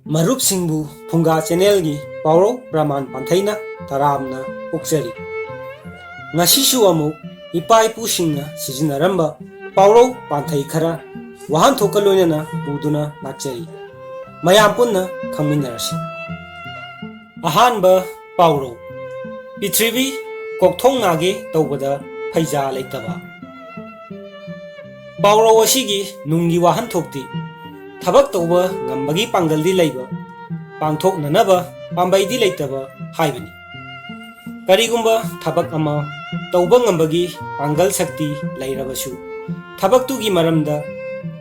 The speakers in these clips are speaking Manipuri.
ꯃꯔꯨꯞꯁꯤꯡꯕꯨ ꯐꯨꯡꯒꯥ ꯆꯦꯅꯦꯜꯒꯤ ꯄꯥꯎꯔꯧ ꯄ꯭ꯔꯃꯥꯟ ꯄꯥꯟꯊꯩꯅ ꯇꯔꯥꯝꯅ ꯑꯣꯛꯆꯔꯤ꯫ ꯉꯁꯤꯁꯨ ꯑꯃꯨꯛ ꯏꯄꯥ ꯏꯄꯨꯁꯤꯡꯅ ꯁꯤꯖꯤꯟꯅꯔꯝꯕ ꯄꯥꯎꯔꯧ ꯄꯥꯟꯊꯩ ꯈꯔ ꯋꯥꯍꯟꯊꯣꯛꯀ ꯂꯣꯏꯅꯅ ꯄꯨꯗꯨꯅ ꯂꯥꯛꯆꯔꯤ꯫ ꯃꯌꯥꯝ ꯄꯨꯟꯅ ꯈꯪꯃꯤꯟꯅꯔꯁꯤ꯫ ꯑꯍꯥꯟꯕ ꯄꯥꯎꯔꯧ: ꯄ꯭ꯔꯤꯊꯤꯕꯤ ꯀꯣꯛꯊꯣꯡꯅꯥꯒꯦ ꯇꯧꯕꯗ ꯐꯩꯖꯥ ꯂꯩꯇꯕ꯫ ꯄꯥꯎꯔꯧ ꯑꯁꯤꯒꯤ ꯅꯨꯡꯒꯤ ꯋꯥꯍꯟꯊꯣꯛꯇꯤ ꯊꯕꯛ ꯇꯧꯕ ꯉꯝꯕꯒꯤ ꯄꯥꯡꯒꯜꯗꯤ ꯂꯩꯕ, ꯄꯥꯡꯊꯣꯛꯅꯅꯕ ꯄꯥꯝꯕꯩꯗꯤ ꯂꯩꯇꯕ ꯍꯥꯏꯕꯅꯤ꯫ ꯀꯔꯤꯒꯨꯝꯕ ꯊꯕꯛ ꯑꯃ ꯇꯧꯕ ꯉꯝꯕꯒꯤ ꯄꯥꯡꯒꯜ ꯁꯛꯇꯤ ꯂꯩꯔꯕꯁꯨ, ꯊꯕꯛꯇꯨꯒꯤ ꯃꯔꯝꯗ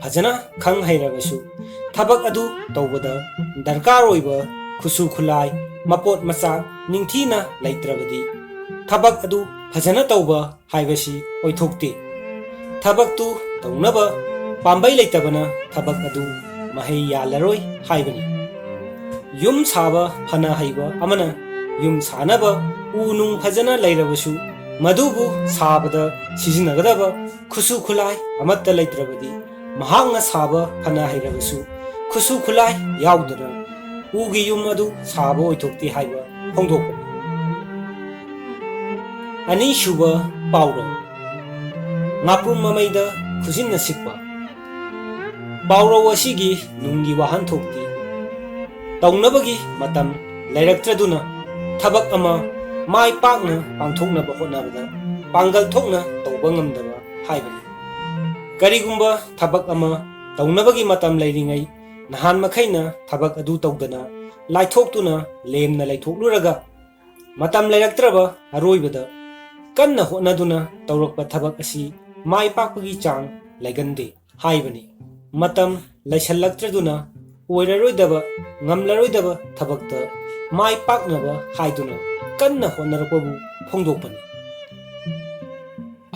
ꯐꯖꯅ ꯈꯪ ꯍꯩꯔꯕꯁꯨ, ꯊꯕꯛ ꯑꯗꯨ ꯇꯧꯕꯗ ꯗꯔꯀꯥꯔ ꯑꯣꯏꯕ ꯈꯨꯠꯁꯨ ꯈꯨꯠꯂꯥꯏ ꯃꯄꯣꯠ ꯃꯆꯥꯛ ꯅꯤꯡꯊꯤꯅ ꯂꯩꯇ꯭ꯔꯕꯗꯤ ꯊꯕꯛ ꯑꯗꯨ ꯐꯖꯅ ꯇꯧꯕ ꯍꯥꯏꯕꯁꯤ ꯑꯣꯏꯊꯣꯛꯇꯦ꯫ ꯊꯕꯛꯇꯨ ꯇꯧꯅꯕ ꯄꯥꯝꯕꯩ ꯂꯩꯇꯕꯅ ꯊꯕꯛ ꯑꯗꯨ ꯃꯍꯩ ꯌꯥꯜꯂꯔꯣꯏ ꯍꯥꯏꯕꯅꯤ꯫ ꯌꯨꯝ ꯁꯥꯕ ꯐꯅ ꯍꯩꯕ ꯑꯃꯅ ꯌꯨꯝ ꯁꯥꯅꯕ ꯎ ꯅꯨꯡ ꯐꯖꯅ ꯂꯩꯔꯕꯁꯨ, ꯃꯗꯨꯕꯨ ꯁꯥꯕꯗ ꯁꯤꯖꯤꯟꯅꯒꯗꯕ ꯈꯨꯠꯁꯨ ꯈꯨꯠꯂꯥꯏ ꯑꯃꯠꯇ ꯂꯩꯇ꯭ꯔꯕꯗꯤ ꯃꯍꯥꯛꯅ ꯁꯥꯕ ꯐꯅ ꯍꯩꯔꯕꯁꯨ ꯈꯨꯠꯁꯨ ꯈꯨꯠꯂꯥꯏ ꯌꯥꯎꯗꯅ ꯎꯒꯤ ꯌꯨꯝ ꯑꯗꯨ ꯁꯥꯕ ꯑꯣꯏꯊꯣꯛꯇꯦ ꯍꯥꯏꯕ ꯐꯣꯡꯗꯣꯛꯄꯅꯤ꯫ ꯑꯅꯤꯁꯨꯕ ꯄꯥꯎꯔꯧ: ꯉꯥꯄ꯭ꯔꯨꯝ ꯃꯃꯩꯗ ꯈꯨꯖꯤꯟꯅ ꯁꯤꯛꯄ꯫ ꯄꯥꯎꯔꯧ ꯑꯁꯤꯒꯤ ꯅꯨꯡꯒꯤ ꯋꯥꯍꯟꯊꯣꯛꯇꯤ ꯇꯧꯅꯕꯒꯤ ꯃꯇꯝ ꯂꯩꯔꯛꯇ꯭ꯔꯗꯨꯅ ꯊꯕꯛ ꯑꯃ ꯃꯥꯏ ꯄꯥꯛꯅ ꯄꯥꯡꯊꯣꯛꯅꯕ ꯍꯣꯠꯅꯕꯗ ꯄꯥꯡꯒꯜ ꯊꯣꯛꯅ ꯇꯧꯕ ꯉꯝꯗꯕ ꯍꯥꯏꯕꯅꯤ꯫ ꯀꯔꯤꯒꯨꯝꯕ ꯊꯕꯛ ꯑꯃ ꯇꯧꯅꯕꯒꯤ ꯃꯇꯝ ꯂꯩꯔꯤꯉꯩ ꯅꯍꯥꯟ ꯃꯈꯩꯅ ꯊꯕꯛ ꯑꯗꯨ ꯇꯧꯗꯅ ꯂꯥꯏꯊꯣꯛꯇꯨꯅ ꯂꯦꯝꯅ ꯂꯩꯊꯣꯛꯂꯨꯔꯒ ꯃꯇꯝ ꯂꯩꯔꯛꯇ꯭ꯔꯕ ꯑꯔꯣꯏꯕꯗ ꯀꯟꯅ ꯍꯣꯠꯅꯗꯨꯅ ꯇꯧꯔꯛꯄ ꯊꯕꯛ ꯑꯁꯤ ꯃꯥꯏ ꯄꯥꯛꯄꯒꯤ ꯆꯥꯡ ꯂꯩꯒꯟꯗꯦ ꯍꯥꯏꯕꯅꯤ꯫ ꯃꯇꯝ ꯂꯩꯁꯜꯂꯛꯇ꯭ꯔꯗꯨꯅ ꯑꯣꯏꯔꯔꯣꯏꯗꯕ, ꯉꯝꯂꯔꯣꯏꯗꯕ ꯊꯕꯛꯇ ꯃꯥꯏ ꯄꯥꯛꯅꯕ ꯍꯥꯏꯗꯨꯅ ꯀꯟꯅ ꯍꯣꯠꯅꯔꯛꯄꯕꯨ ꯐꯣꯡꯗꯣꯛꯄꯅꯤ꯫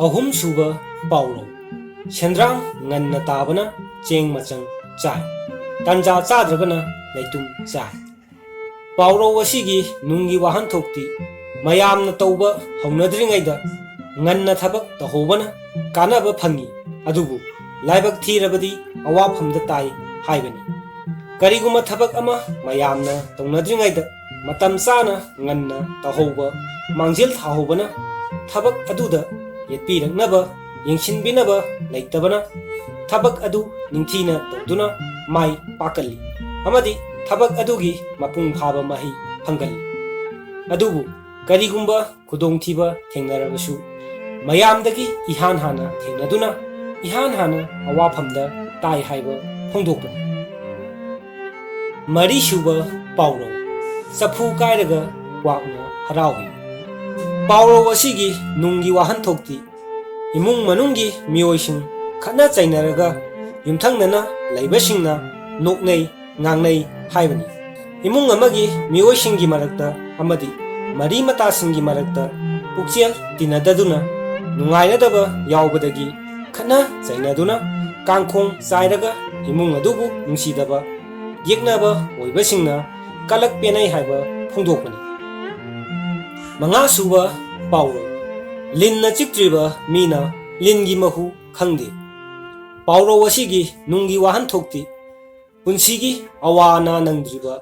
ꯑꯍꯨꯝꯁꯨꯕ ꯄꯥꯎꯔꯧ: ꯁꯦꯟꯗ꯭ꯔꯥꯡ ꯉꯟꯅ ꯇꯥꯕꯅ ꯆꯦꯡ ꯃꯆꯪ ꯆꯥꯏ, ꯇꯟꯖꯥ ꯆꯥꯗ꯭ꯔꯒꯅ ꯂꯩꯇꯨꯝ ꯆꯥꯏ꯫ ꯄꯥꯎꯔꯧ ꯑꯁꯤꯒꯤ ꯅꯨꯡꯒꯤ ꯋꯥꯍꯟꯊꯣꯛꯇꯤ ꯃꯌꯥꯝꯅ ꯇꯧꯕ ꯍꯧꯅꯗ꯭ꯔꯤꯉꯩꯗ ꯉꯟꯅ ꯊꯕꯛ ꯇꯧꯍꯧꯕꯅ ꯀꯥꯟꯅꯕ ꯐꯪꯏ, ꯑꯗꯨꯕꯨ ꯂꯥꯏꯕꯛ ꯊꯤꯔꯕꯗꯤ ꯑꯋꯥꯐꯝꯗ ꯇꯥꯏ ꯍꯥꯏꯕꯅꯤ꯫ ꯀꯔꯤꯒꯨꯝꯕ ꯊꯕꯛ ꯑꯃ ꯃꯌꯥꯝꯅ ꯇꯧꯅꯗ꯭ꯔꯤꯉꯩꯗ ꯃꯇꯝ ꯆꯥꯅ ꯉꯟꯅ ꯇꯧꯍꯧꯕ, ꯃꯥꯡꯖꯤꯜ ꯊꯥꯍꯧꯕꯅ ꯊꯕꯛ ꯑꯗꯨꯗ ꯌꯦꯠꯄꯤꯔꯛꯅꯕ, ꯌꯦꯡꯁꯤꯟꯕꯤꯅꯕ ꯂꯩꯇꯕꯅ ꯊꯕꯛ ꯑꯗꯨ ꯅꯤꯡꯊꯤꯅ ꯇꯧꯗꯨꯅ ꯃꯥꯏ ꯄꯥꯛꯀꯜꯂꯤ ꯑꯃꯗꯤ ꯊꯕꯛ ꯑꯗꯨꯒꯤ ꯃꯄꯨꯡ ꯐꯥꯕ ꯃꯍꯩ ꯐꯪꯒꯜꯂꯤ꯫ ꯑꯗꯨꯕꯨ ꯀꯔꯤꯒꯨꯝꯕ ꯈꯨꯗꯣꯡꯊꯤꯕ ꯊꯦꯡꯅꯔꯕꯁꯨ ꯃꯌꯥꯝꯗꯒꯤ ꯏꯍꯥꯟ ꯍꯥꯟꯅ ꯊꯦꯡꯅꯗꯨꯅ ꯏꯍꯥꯟ ꯍꯥꯟꯅ ꯑꯋꯥꯐꯝꯗ ꯇꯥꯏ ꯍꯥꯏꯕ ꯐꯣꯡꯗꯣꯛꯄꯅꯤ꯫ ꯃꯔꯤꯁꯨꯕ ꯄꯥꯎꯔꯧ: ꯆꯐꯨ ꯀꯥꯏꯔꯒ ꯀ꯭ꯋꯥꯛꯅ ꯍꯔꯥꯎꯏ꯫ ꯄꯥꯎꯔꯧ ꯑꯁꯤꯒꯤ ꯅꯨꯡꯒꯤ ꯋꯥꯍꯟꯊꯣꯛꯇꯤ ꯏꯃꯨꯡ ꯃꯅꯨꯡꯒꯤ ꯃꯤꯑꯣꯏꯁꯤꯡ ꯈꯠꯅ ꯆꯩꯅꯔꯒ ꯌꯨꯝꯊꯪꯅꯅ ꯂꯩꯕꯁꯤꯡꯅ ꯅꯣꯛꯅꯩ ꯉꯥꯡꯅꯩ ꯍꯥꯏꯕꯅꯤ꯫ ꯏꯃꯨꯡ ꯑꯃꯒꯤ ꯃꯤꯑꯣꯏꯁꯤꯡꯒꯤ ꯃꯔꯛꯇ ꯑꯃꯗꯤ ꯃꯔꯤ ꯃꯇꯥꯁꯤꯡꯒꯤ ꯃꯔꯛꯇ ꯄꯨꯛꯆꯦꯜ ꯇꯤꯟꯅꯗꯗꯨꯅ ꯅꯨꯡꯉꯥꯏꯅꯗꯕ ꯌꯥꯎꯕꯗꯒꯤ ꯈꯠꯅ ꯆꯩꯅꯗꯨꯅ ꯀꯥꯡꯈꯣꯡ ꯆꯥꯏꯔꯒ ꯏꯃꯨꯡ ꯑꯗꯨꯕꯨ ꯅꯨꯡꯁꯤꯗꯕ, ꯌꯦꯛꯅꯕ ꯑꯣꯏꯕꯁꯤꯡꯅ ꯀꯂꯛ ꯄꯦꯅꯩ ꯍꯥꯏꯕ ꯐꯣꯡꯗꯣꯛꯄꯅꯤ꯫ ꯃꯉꯥꯁꯨꯕ ꯄꯥꯎꯔꯧ: ꯂꯤꯟꯅ ꯆꯤꯛꯇ꯭ꯔꯤꯕ ꯃꯤꯅ ꯂꯤꯟꯒꯤ ꯃꯍꯨ ꯈꯪꯗꯦ꯫ ꯄꯥꯎꯔꯧ ꯑꯁꯤꯒꯤ ꯅꯨꯡꯒꯤ ꯋꯥꯍꯟꯊꯣꯛꯇꯤ ꯄꯨꯟꯁꯤꯒꯤ ꯑꯋꯥ ꯑꯅꯥ ꯅꯪꯗ꯭ꯔꯤꯕ,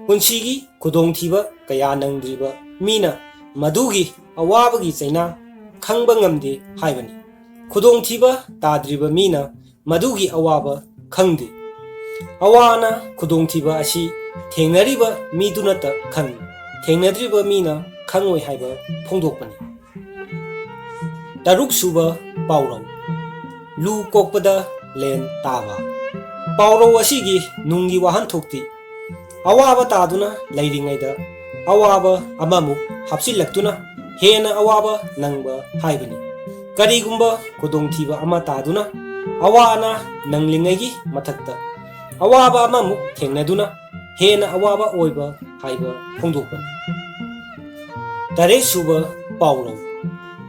ꯄꯨꯟꯁꯤꯒꯤ ꯈꯨꯗꯣꯡꯊꯤꯕ ꯀꯌా ꯅꯪꯗ꯭ꯔꯤꯕ ꯃꯤꯅ ꯃꯗꯨꯒꯤ ꯑꯋꯥꯕꯒꯤ ꯆꯩꯅꯥ ꯈꯪꯕ ꯉꯝꯗꯦ ꯍꯥꯏꯕꯅꯤ꯫ ꯈꯨꯗꯣꯡꯊꯤꯕ ꯇꯥꯗ꯭ꯔꯤꯕ ꯃꯤꯅ ꯃꯗꯨꯒꯤ ꯑꯋꯥꯕ ꯈꯪꯗꯦ꯫ ꯑꯋꯥ ꯑꯅꯥ ꯈꯨꯗꯣꯡꯊꯤꯕ ꯑꯁꯤ ꯊꯦꯡꯅꯔꯤꯕ ꯃꯤꯗꯨꯅꯇ ꯈꯪꯏ, ꯊꯦꯡꯅꯗ꯭ꯔꯤꯕ ꯃꯤꯅ ꯈꯪꯉꯣꯏ ꯍꯥꯏꯕ ꯐꯣꯡꯗꯣꯛꯄꯅꯤ꯫ ꯇꯔꯨꯛꯁꯨꯕ ꯄꯥꯎꯔꯧ: ꯂꯨ ꯀꯣꯛꯄꯗ ꯂꯦꯟ ꯇꯥꯕ꯫ ꯄꯥꯎꯔꯧ ꯑꯁꯤꯒꯤ ꯅꯨꯡꯒꯤ ꯋꯥꯍꯟꯊꯣꯛꯇꯤ ꯑꯋꯥꯕ ꯇꯥꯗꯨꯅ ꯂꯩꯔꯤꯉꯩꯗ ꯑꯋꯥꯕ ꯑꯃꯃꯨꯛ ꯍꯥꯞꯆꯤꯜꯂꯛꯇꯨꯅ ꯍꯦꯟꯅ ꯑꯋꯥꯕ ꯅꯪꯕ ꯍꯥꯏꯕꯅꯤ꯫ ꯀꯔꯤꯒꯨꯝꯕ ꯈꯨꯗꯣꯡꯊꯤꯕ ꯑꯃ ꯇꯥꯗꯨꯅ ꯑꯋꯥ ꯑꯅꯥ ꯅꯪꯂꯤꯉꯩꯒꯤ ꯃꯊꯛꯇ ꯑꯋꯥꯕ ꯑꯃꯃꯨꯛ ꯊꯦꯡꯅꯗꯨꯅ ꯍꯦꯟꯅ ꯑꯋꯥꯕ ꯑꯣꯏꯕ ꯍꯥꯏꯕ ꯐꯣꯡꯗꯣꯛꯄꯅꯤ꯫ ꯇꯔꯦꯠꯁꯨꯕ ꯄꯥꯎꯔꯧ: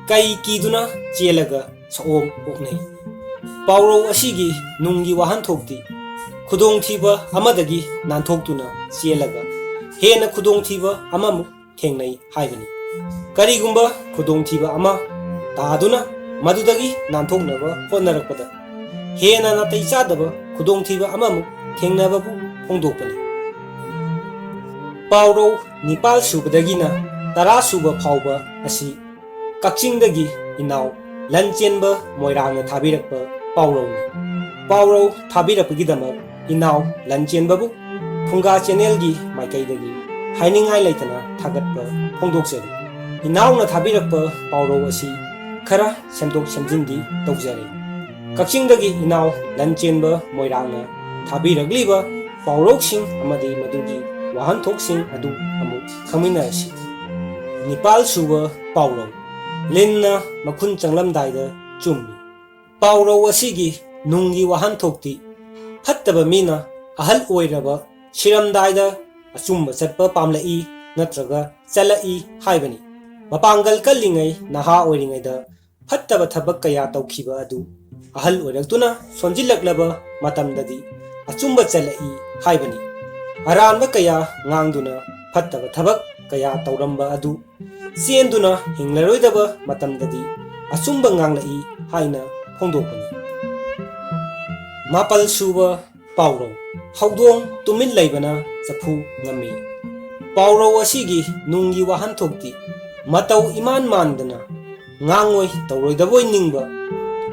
ꯀꯩ ꯀꯤꯗꯨꯅ ꯆꯦꯜꯂꯒ ꯁꯑꯣꯝ ꯑꯣꯛꯅꯩ꯫ ꯄꯥꯎꯔꯧ ꯑꯁꯤꯒꯤ ꯅꯨꯡꯒꯤ ꯋꯥꯍꯟꯊꯣꯛꯇꯤ ꯈꯨꯗꯣꯡꯊꯤꯕ ꯑꯃꯗꯒꯤ ꯅꯥꯟꯊꯣꯛꯇꯨꯅ ꯆꯦꯜꯂꯒ ꯍꯦꯟꯅ ꯈꯨꯗꯣꯡꯊꯤꯕ ꯑꯃꯃꯨꯛ ꯊꯦꯡꯅꯩ ꯍꯥꯏꯕꯅꯤ꯫ ꯀꯔꯤꯒꯨꯝꯕ ꯈꯨꯗꯣꯡꯊꯤꯕ ꯑꯃ ꯇꯥꯗꯨꯅ ꯃꯗꯨꯗꯒꯤ ꯅꯥꯟꯊꯣꯛꯅꯕ ꯍꯣꯠꯅꯔꯛꯄꯗ ꯍꯦꯟꯅ ꯅꯥꯇꯩ ꯆꯥꯗꯕ ꯈꯨꯗꯣꯡꯊꯤꯕ ꯑꯃꯃꯨꯛ ꯊꯦꯡꯅꯕꯕꯨ ꯐꯣꯡꯗꯣꯛꯄꯅꯤ꯫ ꯄꯥꯎꯔꯧ ꯅꯤꯄꯥꯜ ꯁꯨꯕꯗꯒꯤꯅ 10 ꯁꯨꯕ ꯐꯥꯎꯕ ꯑꯁꯤ ꯀꯛꯆꯤꯡꯗꯒꯤ ꯏꯅꯥꯎ ꯂꯟꯆꯦꯟꯕ ꯃꯣꯏꯔꯥꯡꯅ ꯊꯥꯕꯤꯔꯛꯄ ꯄꯥꯎꯔꯧꯅꯤ꯫ ꯄꯥꯎꯔꯧ ꯊꯥꯕꯤꯔꯛꯄꯒꯤꯗꯃꯛ ꯏꯅꯥꯎ ꯂꯟꯆꯦꯟꯕꯕꯨ ꯐꯨꯡꯒꯥ ꯆꯦꯅꯦꯜꯒꯤ ꯃꯥꯏꯀꯩꯗꯒꯤ ꯍꯥꯏꯅꯤꯡꯉꯥꯏ ꯂꯩꯇꯅ ꯊꯥꯒꯠꯄ ꯐꯣꯡꯗꯣꯛꯆꯔꯤ꯫ ꯏꯅꯥꯎꯅ ꯊꯥꯕꯤꯔꯛꯄ ꯄꯥꯎꯔꯧ ꯑꯁꯤ ꯈꯔ ꯁꯦꯝꯗꯣꯛ ꯁꯦꯝꯖꯤꯟꯗꯤ ꯇꯧꯖꯔꯦ꯫ ꯀꯛꯆꯤꯡꯗꯒꯤ ꯏꯅꯥꯎ ꯂꯟꯆꯦꯟꯕ ꯃꯣꯏꯔꯥꯡꯅ ꯊꯥꯕꯤꯔꯛꯂꯤꯕ ꯄꯥꯎꯔꯧꯁꯤꯡ ꯑꯃꯗꯤ ꯃꯗꯨꯒꯤ ꯋꯥꯍꯟꯊꯣꯛꯁꯤꯡ ꯑꯗꯨ ꯑꯃꯨꯛ ꯈꯪꯃꯤꯟꯅꯔꯁꯤ꯫ 9 ꯁꯨꯕ ꯄꯥꯎꯔꯧ ꯂꯤꯟꯅ ꯃꯈꯨꯟ ꯆꯪꯂꯝꯗꯥꯏꯗ ꯆꯨꯝꯃꯤ꯫ ꯄꯥꯎꯔꯧ ꯑꯁꯤꯒꯤ ꯅꯨꯡꯒꯤ ꯋꯥꯍꯟꯊꯣꯛꯇꯤ ꯐꯠꯇꯕ ꯃꯤꯅ ꯑꯍꯜ ꯑꯣꯏꯔꯕ ꯁꯤꯔꯝꯗꯥꯏꯗ ꯑꯆꯨꯝꯕ ꯆꯠꯄ ꯄꯥꯝꯂꯛꯏ ꯅꯠꯇ꯭ꯔꯒ ꯆꯠꯂꯛꯏ ꯍꯥꯏꯕꯅꯤ꯫ ꯃꯄꯥꯡꯒꯜ ꯀꯜꯂꯤꯉꯩ ꯅꯍꯥ ꯑꯣꯏꯔꯤꯉꯩꯗ ꯐꯠꯇꯕ ꯊꯕꯛ ꯀꯌꯥ ꯇꯧꯈꯤꯕ ꯑꯗꯨ ꯑꯍꯜ ꯑꯣꯏꯔꯛꯇꯨꯅ ꯁꯣꯟꯖꯤꯜꯂꯛꯂꯕ ꯃꯇꯝꯗꯗꯤ ꯑꯆꯨꯝꯕ ꯆꯠꯂꯛꯏ ꯍꯥꯏꯕꯅꯤ꯫ ꯑꯔꯥꯟꯕ ꯀꯌꯥ ꯉꯥꯡꯗꯨꯅ ꯐꯠꯇꯕ ꯊꯕꯛ ꯀꯌా ꯇꯧꯔꯝꯕ ꯑꯗꯨ ꯆꯦꯟꯗꯨꯅ ꯍꯤꯡꯂꯔꯣꯏꯗꯕ ꯃꯇꯝꯗꯗꯤ ꯑꯆꯨꯝꯕ ꯉꯥꯡꯂꯛꯏ ꯍꯥꯏꯅ ꯐꯣꯡꯗꯣꯛꯄꯅꯤ꯫ 10 ꯁꯨꯕ ꯄꯥꯎꯔꯧ ꯍꯧꯗꯣꯡ ꯇꯨꯃꯤꯟ ꯂꯩꯕꯅ ꯆꯐꯨ ꯉꯝꯃꯤ꯫ ꯄꯥꯎꯔꯧ ꯑꯁꯤꯒꯤ ꯅꯨꯡꯒꯤ ꯋꯥꯍꯟꯊꯣꯛꯇꯤ ꯃꯇꯧ ꯏꯃꯥꯟ ꯃꯥꯟꯗꯅ ꯉꯥꯡꯉꯣꯏ ꯇꯧꯔꯣꯏꯗꯕꯣꯏ ꯅꯤꯡꯕ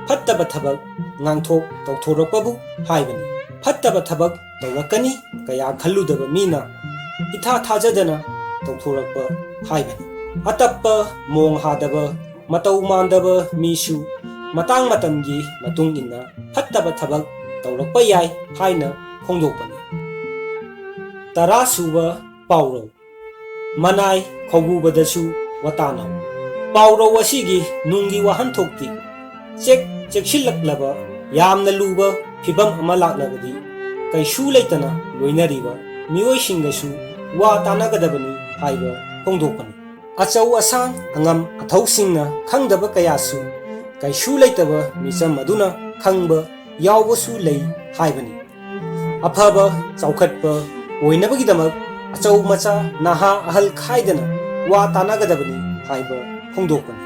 ꯐꯠꯇꯕ ꯊꯕꯛ ꯉꯥꯡꯊꯣꯛ ꯇꯧꯊꯣꯔꯛꯄꯕꯨ ꯍꯥꯏꯕꯅꯤ꯫ ꯐꯠꯇꯕ ꯊꯕꯛ ꯇꯧꯔꯛꯀꯅꯤ ꯀꯌꯥ ꯈꯜꯂꯨꯗꯕ ꯃꯤꯅ ꯏꯊꯥ ꯊꯥꯖꯗꯅ ꯇꯧꯊꯣꯔꯛꯄ ꯍꯥꯏꯕꯅꯤ꯫ ꯑꯇꯞꯄ ꯃꯣꯡ ꯍꯥꯗꯕ ꯃꯇꯧ ꯃꯥꯟꯗꯕ ꯃꯤꯁꯨ ꯃꯇꯥꯡ ꯃꯇꯝꯒꯤ ꯃꯇꯨꯡ ꯏꯟꯅ ꯐꯠꯇꯕ ꯊꯕꯛ ꯇꯧꯔꯛꯄ ꯌꯥꯏ ꯍꯥꯏꯅ ꯐꯣꯡꯗꯣꯛꯄꯅꯤ꯫ 10 ꯁꯨꯕ ꯄꯥꯎꯔꯧ ꯃꯅꯥꯏ ꯈꯧꯕꯨꯕꯗꯁꯨ ꯋꯥꯇꯥꯅꯧ꯫ ꯄꯥꯎꯔꯧ ꯑꯁꯤꯒꯤ ꯅꯨꯡꯒꯤ ꯋꯥꯍꯟꯊꯣꯛꯇꯤ ꯆꯦꯛꯁꯤꯜꯂꯛꯂꯕ ꯌꯥꯝꯅ ꯂꯨꯕ ꯐꯤꯚꯝ ꯑꯃ ꯂꯥꯛꯂꯕꯗꯤ ꯀꯩꯁꯨ ꯂꯩꯇꯅ ꯂꯣꯏꯅꯔꯤꯕ ꯃꯤꯑꯣꯏꯁꯤꯡꯒꯁꯨ ꯋꯥ ꯇꯥꯟꯅꯒꯗꯕꯅꯤ ꯍꯥꯏꯕ ꯐꯣꯡꯗꯣꯛꯄꯅꯤ꯫ ꯑꯆꯧ ꯑꯁꯥꯡ ꯑꯉꯝ ꯑꯊꯧꯁꯤꯡꯅ ꯈꯪꯗꯕ ꯀꯌꯥꯁꯨ ꯀꯩꯁꯨ ꯂꯩꯇꯕ ꯃꯤꯆꯝ ꯑꯗꯨꯅ ꯈꯪꯕ ꯌꯥꯎꯕꯁꯨ ꯂꯩ ꯍꯥꯏꯕꯅꯤ꯫ ꯑꯐꯕ ꯆꯥꯎꯈꯠꯄ ꯑꯣꯏꯅꯕꯒꯤꯗꯃꯛ ꯑꯆꯧ ꯃꯆꯥ ꯅꯍꯥ ꯑꯍꯜ ꯈꯥꯏꯗꯅ ꯋꯥ ꯇꯥꯟꯅꯒꯗꯕꯅꯤ ꯍꯥꯏꯕ ꯐꯣꯡꯗꯣꯛꯄꯅꯤ꯫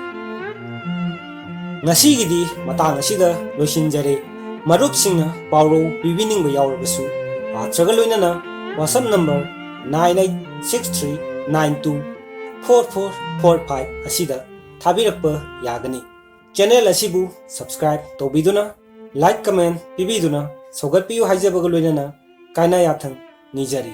ꯉꯁꯤꯒꯤꯗꯤ ꯃꯇꯥꯡ ꯑꯁꯤꯗ ꯂꯣꯏꯁꯤꯟꯖꯔꯦ꯫ ꯃꯔꯨꯞꯁꯤꯡꯅ ꯄꯥꯎꯔꯧ ꯄꯤꯕꯤꯅꯤꯡꯕ ꯌꯥꯎꯔꯕꯁꯨ ꯑꯥꯔꯊ꯭ꯔꯒ ꯂꯣꯏꯅꯅ WhatsApp ꯅꯝꯕꯔ 9863924445 ꯑꯁꯤꯗ ꯊꯥꯕꯤꯔꯛꯄ ꯌꯥꯒꯅꯤ꯫ ꯆꯦꯅꯦꯜ ꯑꯁꯤꯕꯨ ꯁꯕꯁꯀ꯭ꯔꯥꯏꯕ ꯇꯧꯕꯤꯗꯨꯅ ꯂꯥꯏꯛ ꯀꯃꯦꯟ ꯄꯤꯕꯤꯗꯨꯅ ꯁꯧꯒꯠꯄꯤꯌꯨ ꯍꯥꯏꯖꯕꯒ ꯂꯣꯏꯅꯅ ꯀꯥꯏꯅ ꯌꯥꯊꯪ ꯅꯤꯖꯔꯤ꯫